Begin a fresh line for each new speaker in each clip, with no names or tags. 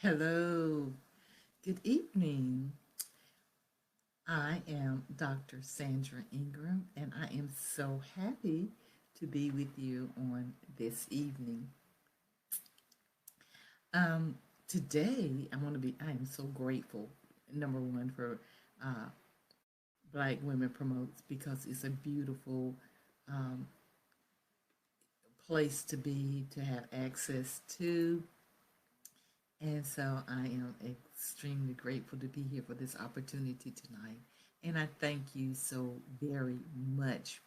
Hello, good evening. I am Dr. Sandra Ingram, and I am so happy to be with you on this evening. Um, Today, I am so grateful, number one, for uh, Black Women Promotes because it's a beautiful um, place to be, to have access to. And so I am extremely grateful to be here for this opportunity tonight. And I thank you so very much.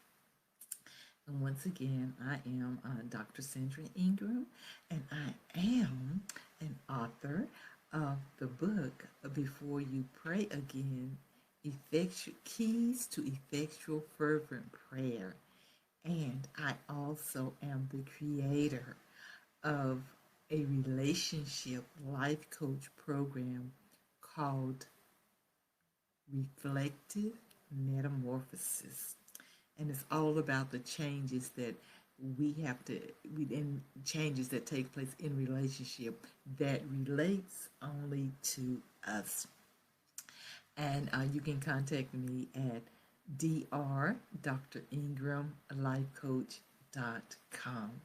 And once again, I am Dr. Sandra Ingram, and I am an author of the book Before You Pray Again, Keys to Effectual Fervent Prayer. And I also am the creator of a relationship life coach program called Reflective Metamorphosis. And it's all about the changes that in changes that take place in relationship that relates only to us. And you can contact me at dr.ingramlifecoach.com.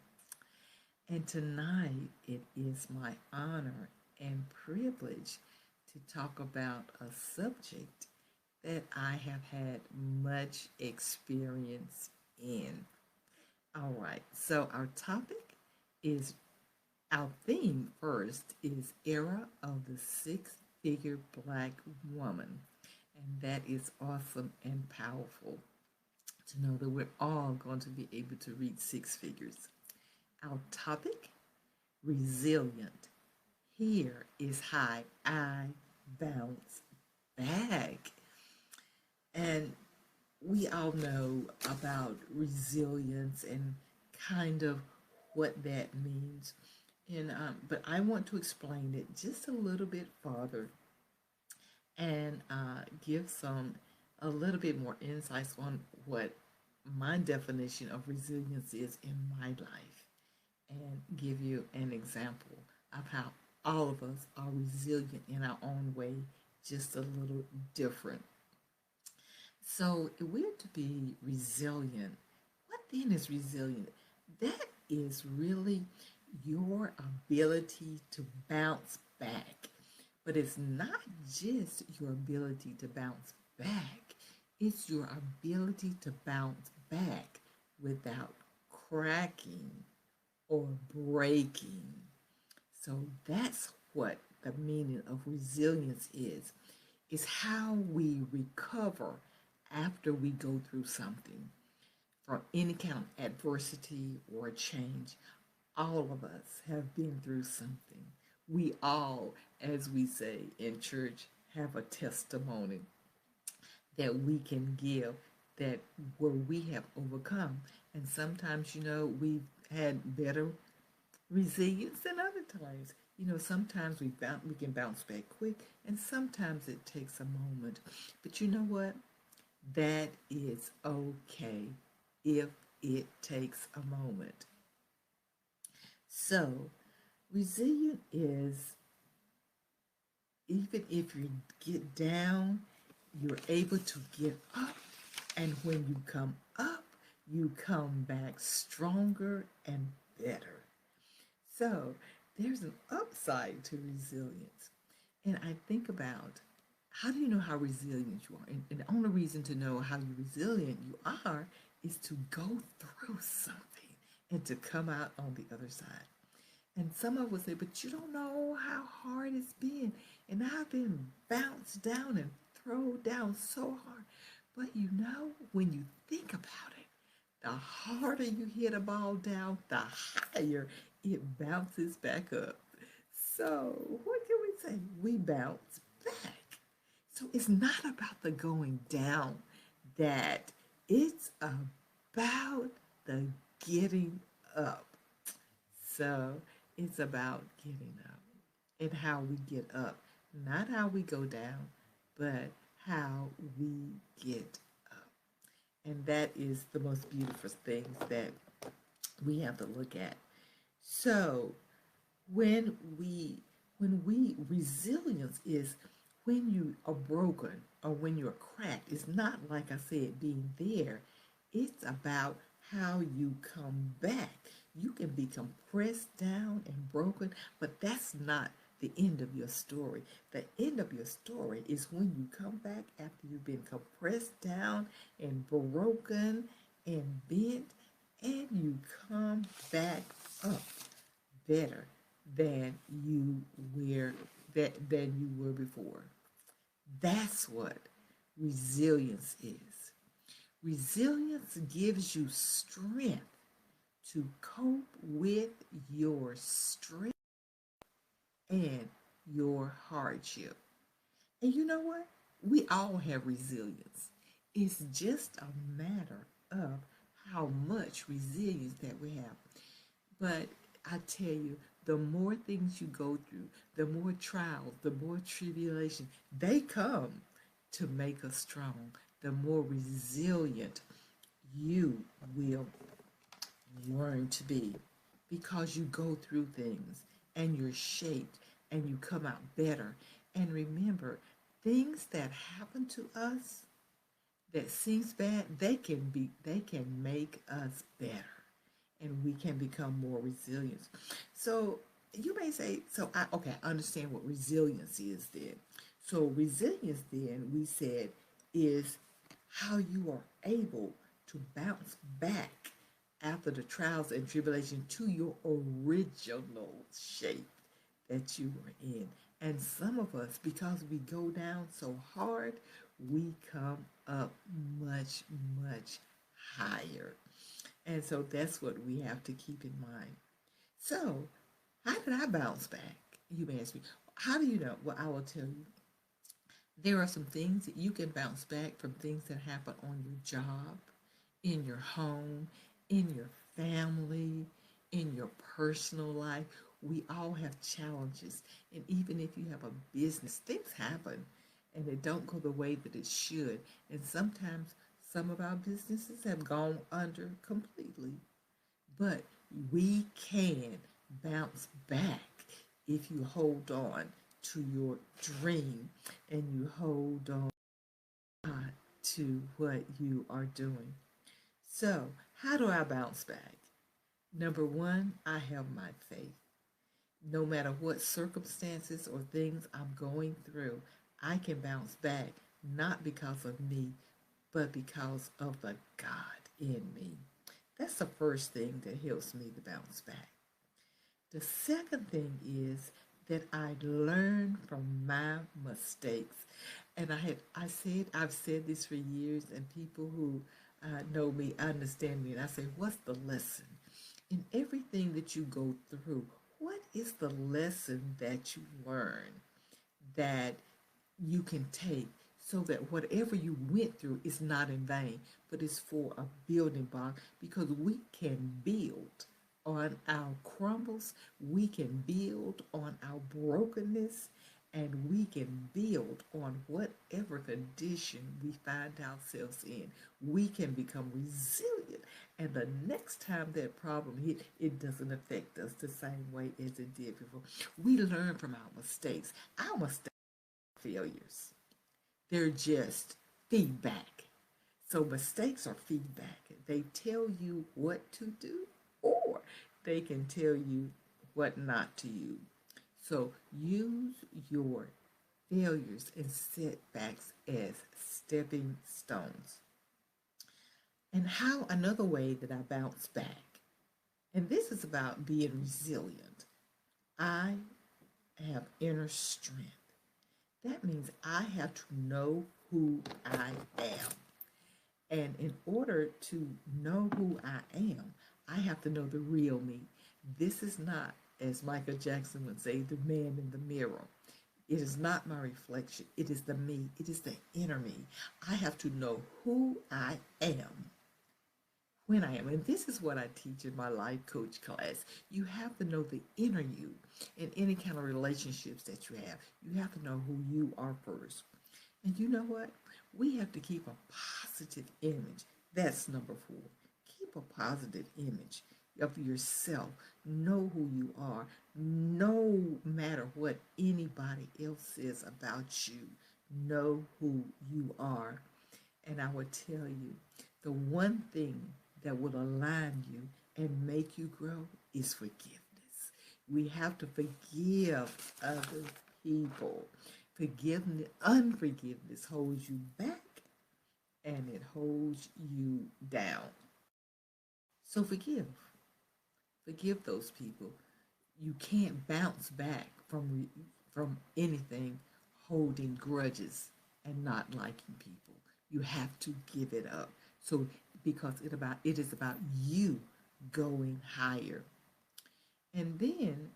And tonight it is my honor and privilege to talk about a subject that I have had much experience in. All right, so is our theme first is Era of the Six Figure Black Woman. And that is awesome and powerful to know that we're all going to be able to reach six figures. Our topic, resilient. Here is how I bounce back. And we all know about resilience and kind of what that means. And but I want to explain it just a little bit farther and give some a little bit more insights on what my definition of resilience is in my life and give you an example of how all of us are resilient in our own way, just a little different. So, if we're to be resilient, what then is resilient? That is really your ability to bounce back. But it's not just your ability to bounce back, it's your ability to bounce back without cracking or breaking. So that's what the meaning of resilience is. It's how we recover after we go through something from any kind of adversity or change. All of us have been through something. We all, as we say in church, have a testimony that we can give that where we have overcome. And sometimes, we've had better resilience than other times. Sometimes we can bounce back quick, and sometimes it takes a moment. But you know what? That is okay if it takes a moment. So, resilient is even if you get down, you're able to get up. And when you come up, you come back stronger and better. So, there's an upside to resilience. And I think about how do you know how resilient you are? And the only reason to know how resilient you are is to go through something and to come out on the other side. And some of us say, but you don't know how hard it's been. And I've been bounced down and thrown down so hard. But when you think about it, the harder you hit a ball down, the higher it bounces back up. So, what can we say? We bounce back. So, it's not about the going down, that it's about the getting up. So, it's about getting up and how we get up, not how we go down, but how we get up. And that is the most beautiful things that we have to look at. So when Resilience is when you are broken or when you're cracked. It's not, like I said, being there. It's about how you come back. You can be compressed down and broken, but that's not the end of your story. The end of your story is when you come back after you've been compressed down and broken and bent, and you come back up better than you were than you were before. That's what resilience is. Resilience gives you strength to cope with your stress and your hardship. And you know what? We all have resilience. It's just a matter of how much resilience that we have. But I tell you, the more things you go through, the more trials, the more tribulation, they come to make us strong. The more resilient you will learn to be because you go through things and you're shaped and you come out better. And remember, things that happen to us that seems bad, they can make us better and we can become more resilient. So you may say, I understand what resilience is then. So resilience then, we said, is how you are able to bounce back after the trials and tribulation to your original shape that you were in. And some of us, because we go down so hard, we come up much, much higher. And so that's what we have to keep in mind. So, how did I bounce back? You may ask me, how do you know? Well, I will tell you. There are some things that you can bounce back from things that happen on your job, in your home, in your family, in your personal life. We all have challenges. And even if you have a business, things happen and they don't go the way that it should. And sometimes some of our businesses have gone under completely. But we can bounce back if you hold on to your dream and you hold on to what you are doing. So, how do I bounce back? Number one, I have my faith. No matter what circumstances or things I'm going through, I can bounce back, not because of me, but because of the God in me. That's the first thing that helps me to bounce back. The second thing is that I learn from my mistakes. And I've said this for years, and people who know me understand me. And I say, what's the lesson? In everything that you go through, what is the lesson that you learn that you can take so that whatever you went through is not in vain, but it's for a building block because we can build on our crumbles, we can build on our brokenness, and we can build on whatever condition we find ourselves in. We can become resilient, and the next time that problem hit, it doesn't affect us the same way as it did before. We learn from our mistakes. Our mistakes are failures. They're just feedback. So mistakes are feedback. They tell you what to do or they can tell you what not to use. So use your failures and setbacks as stepping stones. And how another way that I bounce back, and this is about being resilient. I have inner strength. That means I have to know who I am. And in order to know who I am, I have to know the real me. This is not, as Michael Jackson would say, the man in the mirror. It is not my reflection. It is the me. It is the inner me. I have to know who I am when I am. And this is what I teach in my life coach class. You have to know the inner you in any kind of relationships that you have. You have to know who you are first. And you know what? We have to keep a positive image. That's number 4. Keep a positive image. of yourself. Know who you are. No matter what anybody else says about you, know who you are. And I will tell you, the one thing that will align you and make you grow is forgiveness. We have to forgive other people. Forgiveness, unforgiveness holds you back and it holds you down. So forgive. Forgive those people. You can't bounce back from anything holding grudges and not liking people. You have to give it up. So because it is about you going higher. And then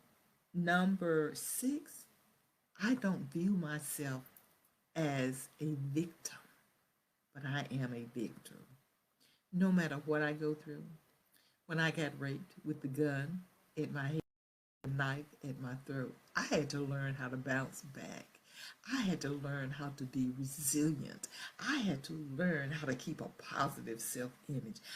number 6, I don't view myself as a victim, but I am a victor. No matter what I go through, when I got raped with the gun at my head, the knife at my throat, I had to learn how to bounce back. I had to learn how to be resilient. I had to learn how to keep a positive self image.